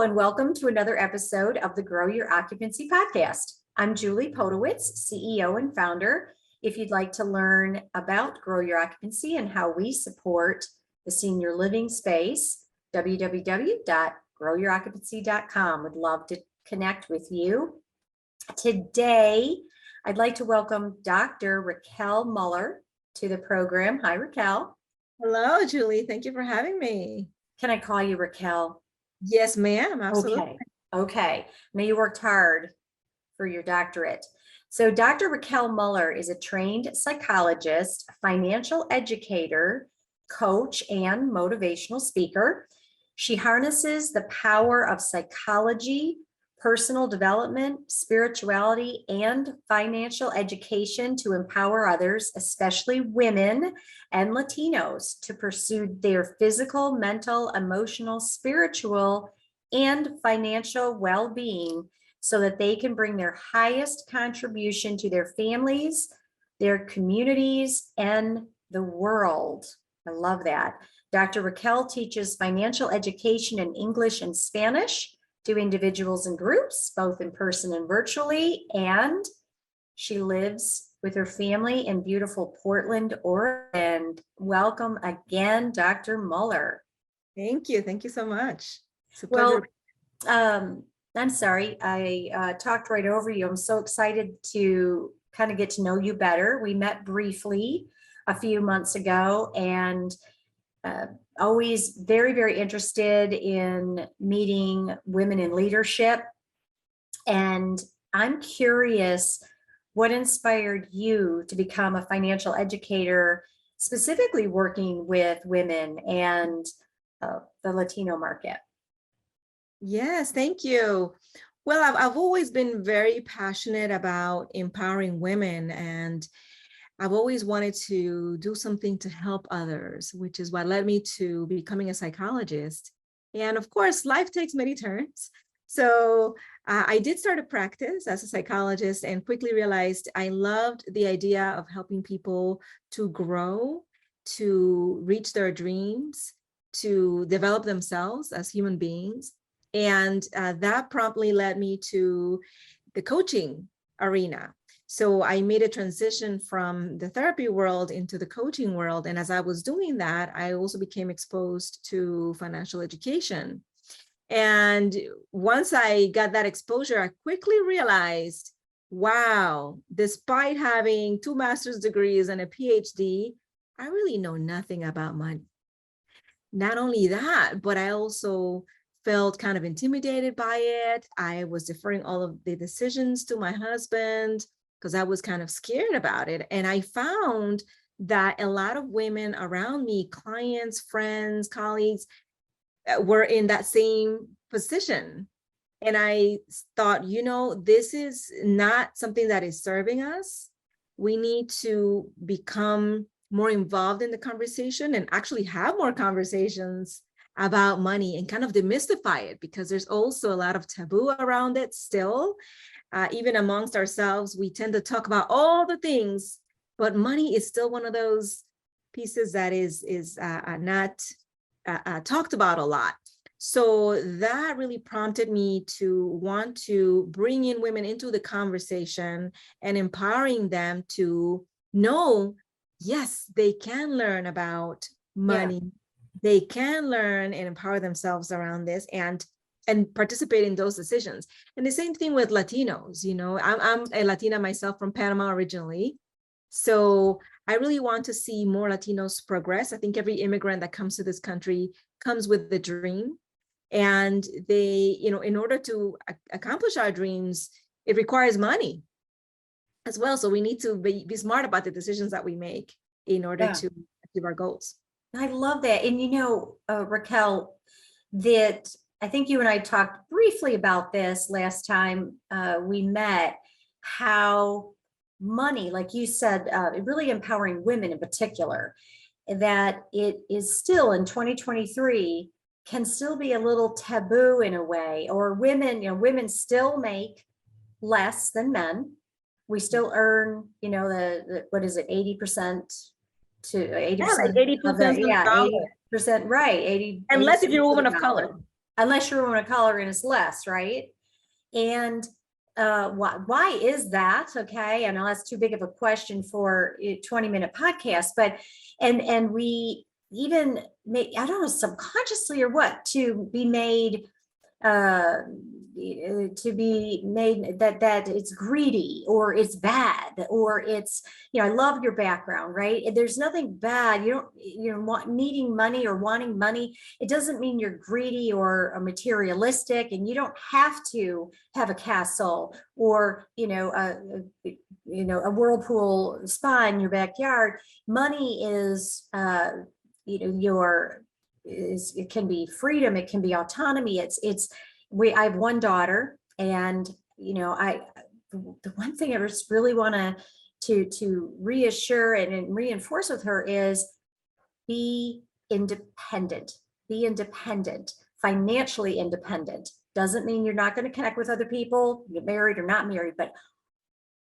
and welcome to another episode of the Grow Your Occupancy podcast. I'm Julie Podewitz, CEO and founder. If you'd like to learn about Grow Your Occupancy and how we support the senior living space, www.growyouroccupancy.com. Would love to connect with you. Today, I'd like to welcome Dr. Raquel Muller to the program. Hi, Raquel. Hello, Julie. Thank you for having me. Can I call you Raquel? Yes, ma'am. Absolutely. Okay. Now you worked hard for your doctorate. So Dr. Raquel Muller is a trained psychologist, financial educator, coach, and motivational speaker. She harnesses the power of psychology, personal development, spirituality, and financial education to empower others, especially women and Latinos, to pursue their physical, mental, emotional, spiritual, and financial well-being so that they can bring their highest contribution to their families, their communities, and the world. I love that. Dr. Raquel teaches financial education in English and Spanish to individuals and groups, both in person and virtually, and she lives with her family in beautiful Portland, Oregon. Welcome again, Dr. Muller. Thank you. Thank you so much. It's a Well, pleasure. I'm sorry, I talked right over you. I'm so excited to kind of get to know you better. We met briefly a few months ago, and always very, very interested in meeting women in leadership. And I'm curious, what inspired you to become a financial educator, specifically working with women and the Latino market? Yes, thank you. Well, I've always been very passionate about empowering women, and I've always wanted to do something to help others, which is what led me to becoming a psychologist. And of course, life takes many turns. So I did start a practice as a psychologist and quickly realized I loved the idea of helping people to grow, to reach their dreams, to develop themselves as human beings. And that promptly led me to the coaching arena. So I made a transition from the therapy world into the coaching world. And as I was doing that, I also became exposed to financial education. And once I got that exposure, I quickly realized, wow, despite having 2 master's degrees and a PhD, I really know nothing about money. Not only that, but I also felt kind of intimidated by it. I was deferring all of the decisions to my husband because I was kind of scared about it. And I found that a lot of women around me, clients, friends, colleagues, were in that same position. And I thought, this is not something that is serving us. We need to become more involved in the conversation and actually have more conversations about money and kind of demystify it, because there's also a lot of taboo around it still. Even amongst ourselves, we tend to talk about all the things, but money is still one of those pieces that is not talked about a lot. So that really prompted me to want to bring in women into the conversation and empowering them to know, yes, they can learn about money. Yeah. They can learn and empower themselves around this and participate in those decisions. And the same thing with Latinos. I'm a Latina myself from Panama originally. So I really want to see more Latinos progress. I think every immigrant that comes to this country comes with a dream. And they, in order to accomplish our dreams, it requires money as well. So we need to be smart about the decisions that we make in order to achieve our goals. I love that. And Raquel, that I think you and I talked briefly about this last time we met, how money, like you said, really empowering women in particular, that it is still in 2023 can still be a little taboo in a way, or women still make less than men. We still earn, the what is it, 80% to 80%? Yeah, like 80%. Yeah, 80%, right. 80%. Unless if you're a woman of color. unless your woman of color and it's less, right? And why is that? Okay, I know that's too big of a question for a 20-minute podcast, but and we even make, I don't know, subconsciously or what, to be made uh that it's greedy or it's bad or it's, I love your background, right? There's nothing bad. Needing money or wanting money, it doesn't mean you're greedy or materialistic, and you don't have to have a castle or a whirlpool spa in your backyard. Money is your is, it can be freedom, it can be autonomy. I have one daughter, and the one thing I just really want to reassure and reinforce with her is be independent. Be independent, financially independent. Doesn't mean you're not going to connect with other people, get married or not married, but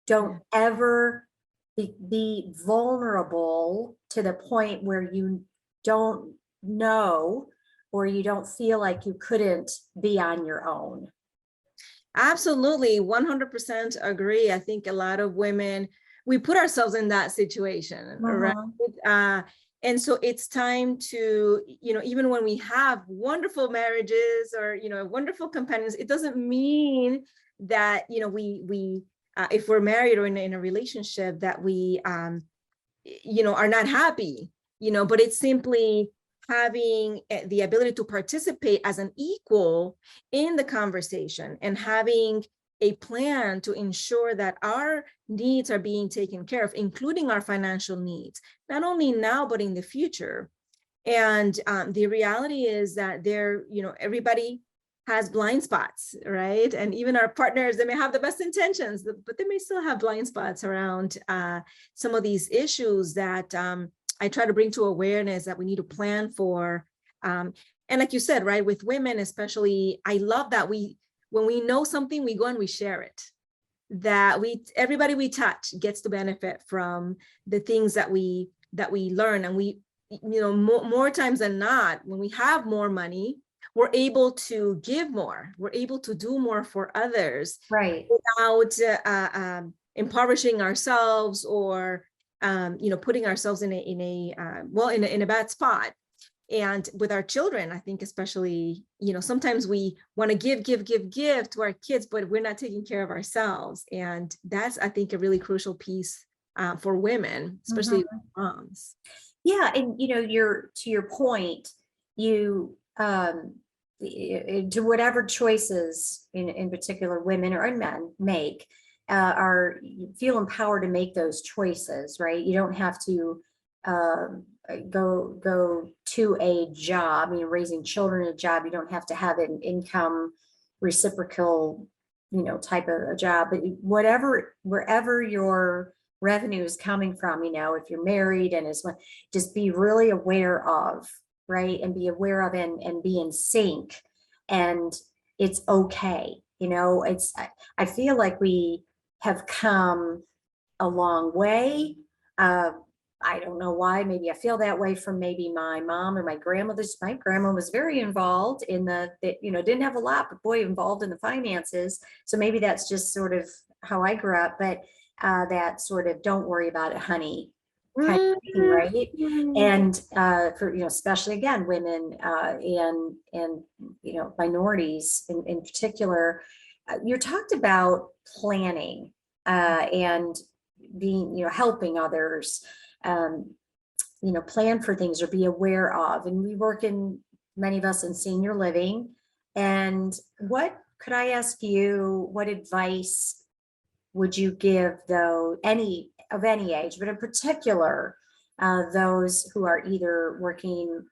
don't ever be vulnerable to the point where you don't know or you don't feel like you couldn't be on your own. Absolutely, 100% agree. I think a lot of women, we put ourselves in that situation, right? And so it's time to, even when we have wonderful marriages or, wonderful companions, it doesn't mean that, we if we're married or in a relationship that we, are not happy, but it's simply having the ability to participate as an equal in the conversation and having a plan to ensure that our needs are being taken care of, including our financial needs, not only now, but in the future. And the reality is that everybody has blind spots, right? And even our partners, they may have the best intentions, but they may still have blind spots around some of these issues that I try to bring to awareness that we need to plan for. And like you said, right, with women especially, I love that when we know something, we go and we share it. That everybody we touch gets to benefit from the things that we learn. And we, more times than not, when we have more money, we're able to give more. We're able to do more for others, right, without impoverishing ourselves or putting ourselves in a bad spot. And with our children, I think especially, sometimes we want to give to our kids, but we're not taking care of ourselves. And that's, I think, a really crucial piece for women, especially moms. Yeah, and to your point, you to whatever choices in particular women or men make, you feel empowered to make those choices, right? You don't have to go to a job, raising children, a job. You don't have to have an income reciprocal, type of a job, but wherever your revenue is coming from, if you're married and just be really aware of, right? And be aware of and be in sync. And it's okay. I feel like we have come a long way. I don't know why. Maybe I feel that way from maybe my mom or my grandmother's. My grandma was very involved in didn't have a lot, but boy, involved in the finances. So maybe that's just sort of how I grew up. But that sort of don't worry about it, honey, kind of thing, right? And for especially again, women and minorities in particular, you're talked about planning and being helping others. Plan for things or be aware of. And we work many of us in senior living. And what could I ask you, what advice would you give, though, any age, but in particular, those who are either working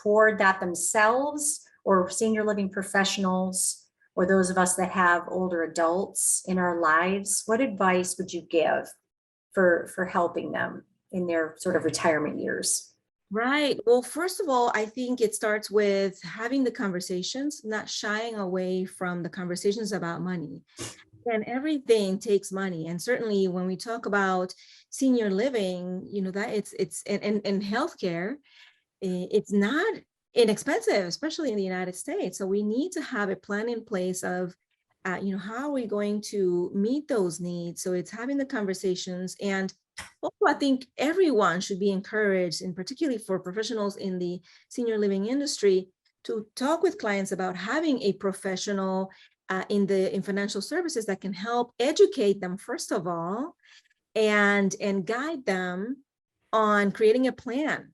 toward that themselves or senior living professionals, or those of us that have older adults in our lives? What advice would you give for helping them in their sort of retirement years? Right. Well, first of all, I think it starts with having the conversations, not shying away from the conversations about money. And everything takes money. And certainly when we talk about senior living, that it's in healthcare, it's not inexpensive, especially in the United States. So we need to have a plan in place of, how are we going to meet those needs? So it's having the conversations. And also, I think everyone should be encouraged, and particularly for professionals in the senior living industry, to talk with clients about having a professional in financial services that can help educate them, first of all, and guide them on creating a plan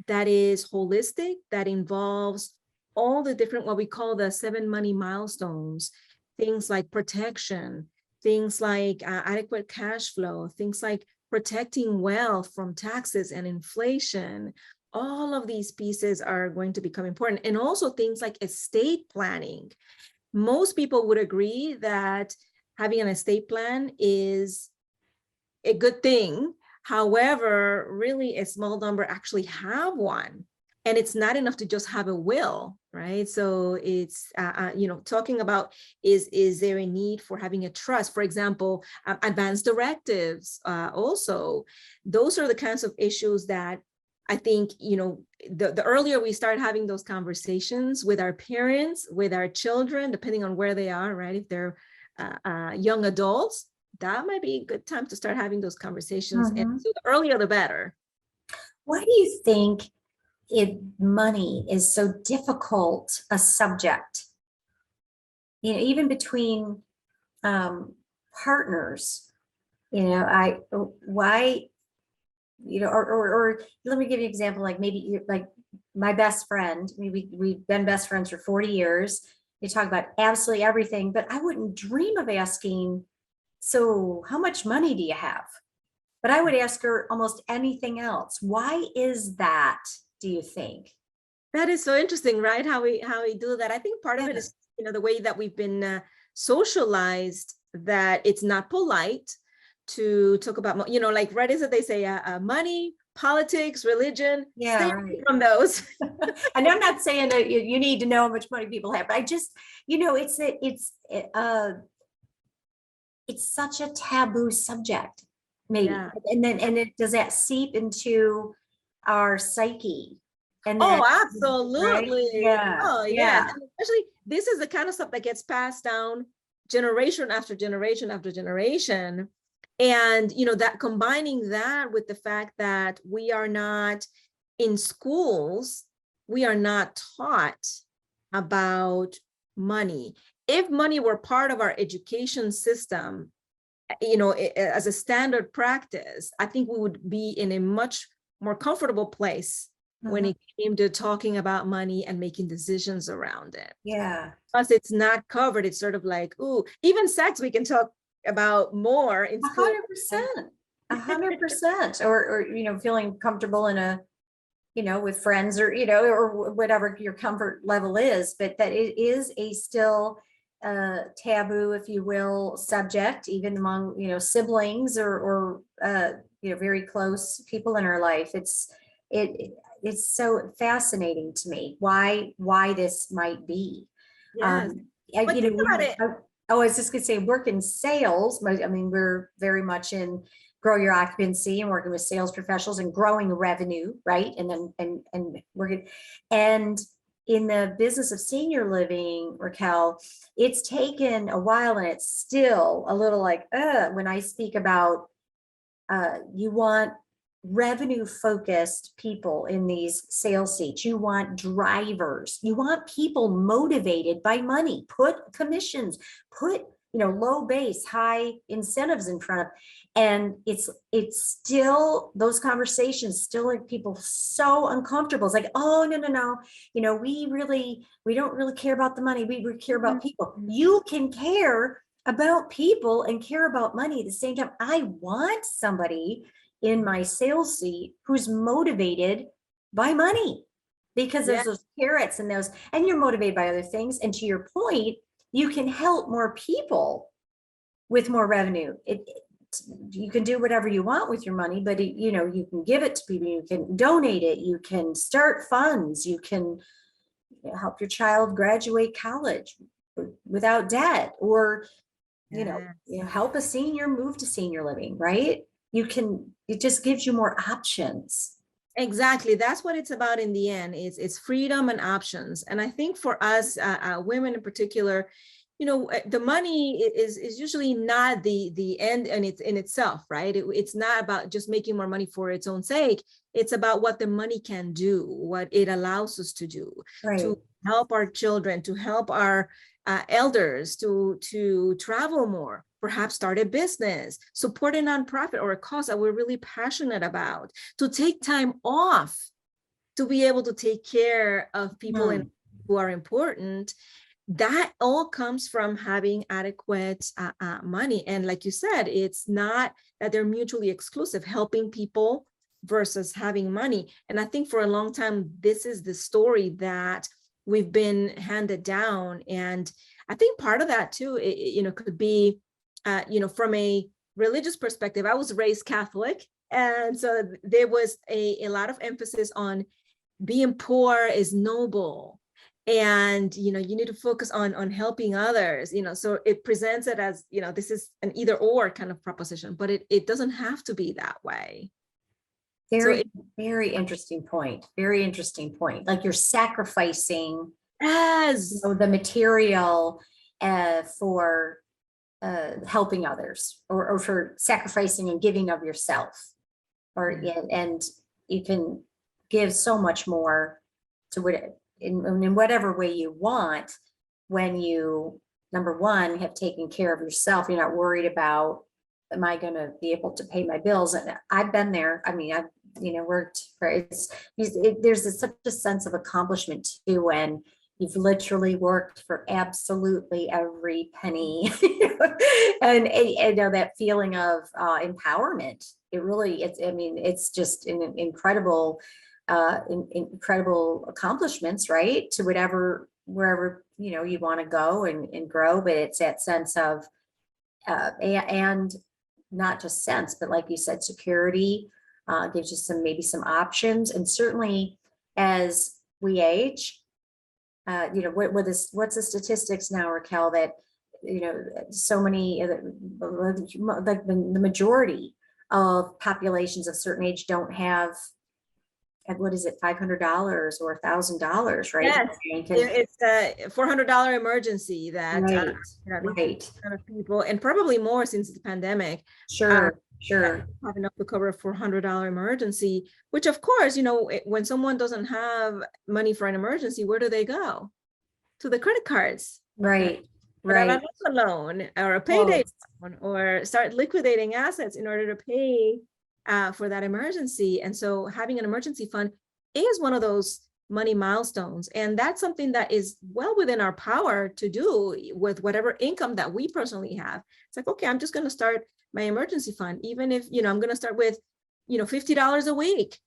that is holistic, that involves all the different, what we call the 7 money milestones, things like protection, things like adequate cash flow, things like protecting wealth from taxes and inflation. All of these pieces are going to become important. And also things like estate planning. Most people would agree that having an estate plan is a good thing. However, really a small number actually have one. And it's not enough to just have a will, right? So it's, talking about, is there a need for having a trust? For example, advance directives also. Those are the kinds of issues that I think, the earlier we start having those conversations with our parents, with our children, depending on where they are, right? If they're young adults, that might be a good time to start having those conversations. And so the earlier, the better. Why do you think money is so difficult a subject? Even between partners, why, or let me give you an example. Like maybe you're like my best friend. We've been best friends for 40 years. You talk about absolutely everything, but I wouldn't dream of asking, so how much money do you have? But I would ask her almost anything else. Why is that, do you think? That is so interesting, right? How we do that. I think part of it is, the way that we've been socialized, that it's not polite to talk about, like, right, is it they say money, politics, religion, yeah, stay right. from those. And I'm not saying that you need to know how much money people have, but I just, it's such a taboo subject, maybe. Yeah. And it does that seep into our psyche? And then, absolutely. Right? Yeah. Oh, yeah. yes. And especially, this is the kind of stuff that gets passed down generation after generation after generation. And, that combining that with the fact that we are not in schools, we are not taught about money. If money were part of our education system, as a standard practice, I think we would be in a much more comfortable place when it came to talking about money and making decisions around it. Yeah. Plus, it's not covered. It's sort of like, ooh, even sex we can talk about more in school. 100%. Or feeling comfortable in a, with friends, or or whatever your comfort level is, but that it is a still taboo, if you will, subject, even among siblings or very close people in our life. It's so fascinating to me why this might be. Yes. I was just gonna say, work in sales. I mean, we're very much in grow your occupancy and working with sales professionals and growing revenue, right? And then and working, and in the business of senior living, Raquel, it's taken a while, and it's still a little like when I speak about you want revenue focused people in these sales seats. You want drivers. You want people motivated by money. Put commissions, put low base, high incentives in front of, and it's still, those conversations still make people so uncomfortable. It's like, oh, no, we don't really care about the money. We care about people. You can care about people and care about money at the same time. I want somebody in my sales seat who's motivated by money, because there's those carrots and you're motivated by other things. And to your point, you can help more people with more revenue. You can do whatever you want with your money, but you can give it to people, you can donate it, you can start funds, you can help your child graduate college without debt, or help a senior move to senior living, right? It just gives you more options. Exactly. That's what it's about in the end. It's freedom and options. And I think for us, women in particular, the money is usually not the end and it's in itself, right? It's not about just making more money for its own sake. It's about what the money can do, what it allows us to do, Right. to help our children, to help our elders, to travel more, perhaps start a business, support a nonprofit or a cause that we're really passionate about, to take time off, to be able to take care of people Hmm. who are important. That all comes from having adequate money. And like you said, it's not that they're mutually exclusive, helping people versus having money. And I think for a long time, this is the story that we've been handed down. And I think part of that too, could be, from a religious perspective. I was raised Catholic. And so there was a lot of emphasis on being poor is noble, and you need to focus on helping others, so it presents it as, this is an either or kind of proposition, but it doesn't have to be that way. So Very, very interesting point. Very interesting point. Like you're sacrificing yes, the material for helping others, or for sacrificing and giving of yourself, and you can give so much more to what in whatever way you want when you, number one, have taken care of yourself. You're not worried about, am I going to be able to pay my bills? And I've been there. I mean, I've worked for there's such a sense of accomplishment too when you've literally worked for absolutely every penny. And that feeling of empowerment. It's just an incredible incredible accomplishments, right? To wherever you want to go and grow. But it's that sense of and not just sense, but like you said, security, gives you maybe some options. And certainly as we age, what's the statistics now, Raquel, that so many like the majority of populations of certain age don't have, what is it, $500 or $1,000, right? yes, it's a $400 emergency that Right, these right. kind of people, and probably more since the pandemic, Sure, sure. have enough to cover a $400 emergency, which of course, when someone doesn't have money for an emergency, where do they go? To the credit cards. Right, Grab right. another loan or a payday Oh, loan, or start liquidating assets in order to pay for that emergency. And so having an emergency fund is one of those money milestones. And that's something that is well within our power to do with whatever income that we personally have. It's like, okay, I'm just going to start my emergency fund, even if, I'm going to start with, $50 a week.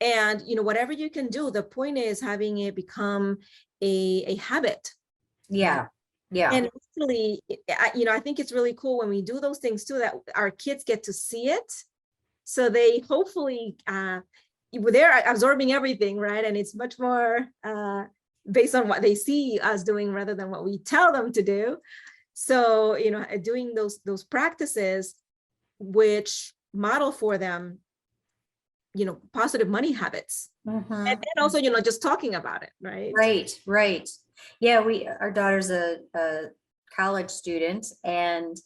And, whatever you can do, the point is having it become a habit. yeah, yeah. And actually, I think it's really cool when we do those things too, that our kids get to see it. So they hopefully, they're absorbing everything, right? And it's much more based on what they see us doing rather than what we tell them to do. So, doing those practices, which model for them, positive money habits. Mhm. And then also, just talking about it, right? Right, right. Yeah, our daughter's a college student, and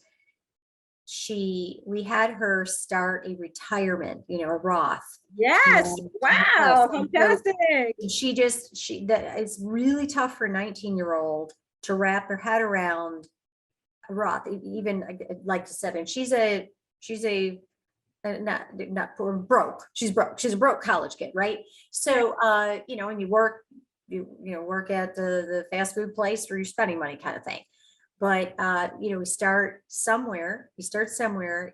we had her start a retirement, a Roth. Yes. Wow. Yes. And so Fantastic. that it's really tough for a 19-year-old to wrap her head around a Roth, even like to said. And she's a not poor, broke. She's broke. She's a broke college kid, right? So and you work at the fast food place where you're spending money, kind of thing. But we start somewhere.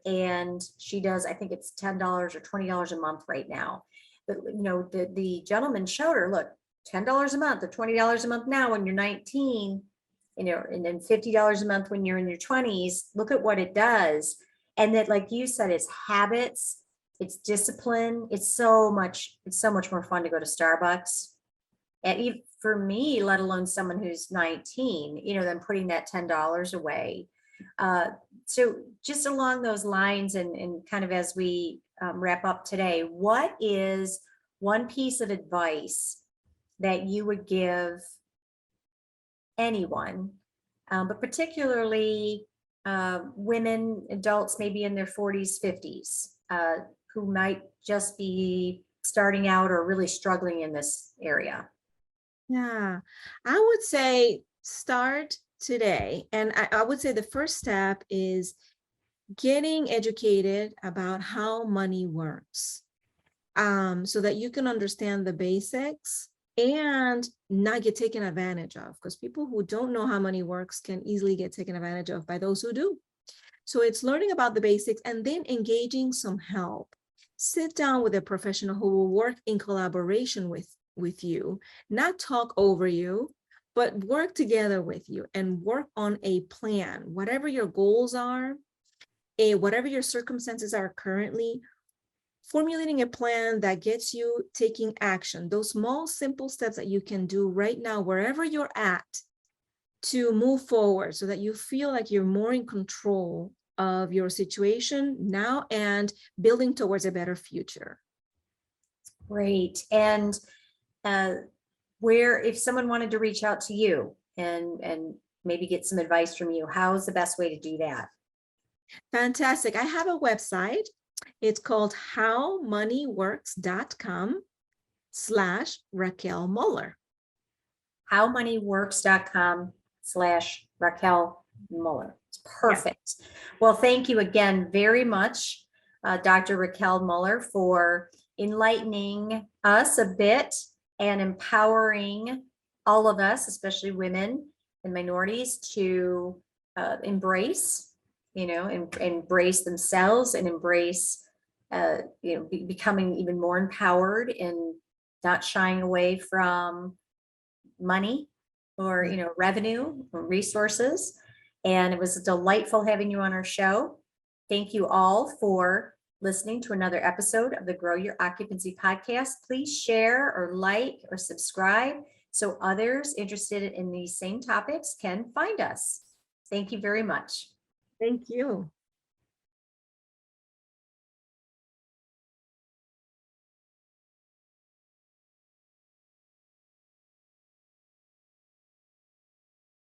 And she does, I think it's $10 or $20 a month right now. But the gentleman showed her, look, $10 a month or $20 a month now when you're 19, and then $50 a month when you're in your 20s. Look at what it does. And that, like you said, it's habits, it's discipline. It's so much more fun to go to Starbucks. And even for me, let alone someone who's 19, than putting that $10 away. So just along those lines, and kind of as we wrap up today, what is one piece of advice that you would give anyone, but particularly women, adults, maybe in their 40s, 50s, who might just be starting out or really struggling in this area? Yeah, I would say start today. And I would say the first step is getting educated about how money works, so that you can understand the basics and not get taken advantage of. Because people who don't know how money works can easily get taken advantage of by those who do. So it's learning about the basics and then engaging some help. Sit down with a professional who will work in collaboration with you, not talk over you, but work together with you and work on a plan. Whatever your goals are, whatever your circumstances are currently, formulating a plan that gets you taking action, those small, simple steps that you can do right now, wherever you're at, to move forward so that you feel like you're more in control of your situation now and building towards a better future. Great. And where, if someone wanted to reach out to you and maybe get some advice from you, how's the best way to do that? Fantastic. I have a website. It's called howmoneyworks.com/Raquel Muller. howmoneyworks.com/Raquel Muller. It's perfect. Yeah. Well, thank you again very much, Dr. Raquel Muller, for enlightening us a bit and empowering all of us, especially women and minorities, to embrace, embrace themselves and embrace, becoming even more empowered and not shying away from money or revenue or resources. And it was delightful having you on our show. Thank you all for listening to another episode of the Grow Your Occupancy podcast. Please share or like or subscribe so others interested in these same topics can find us. Thank you very much. Thank you.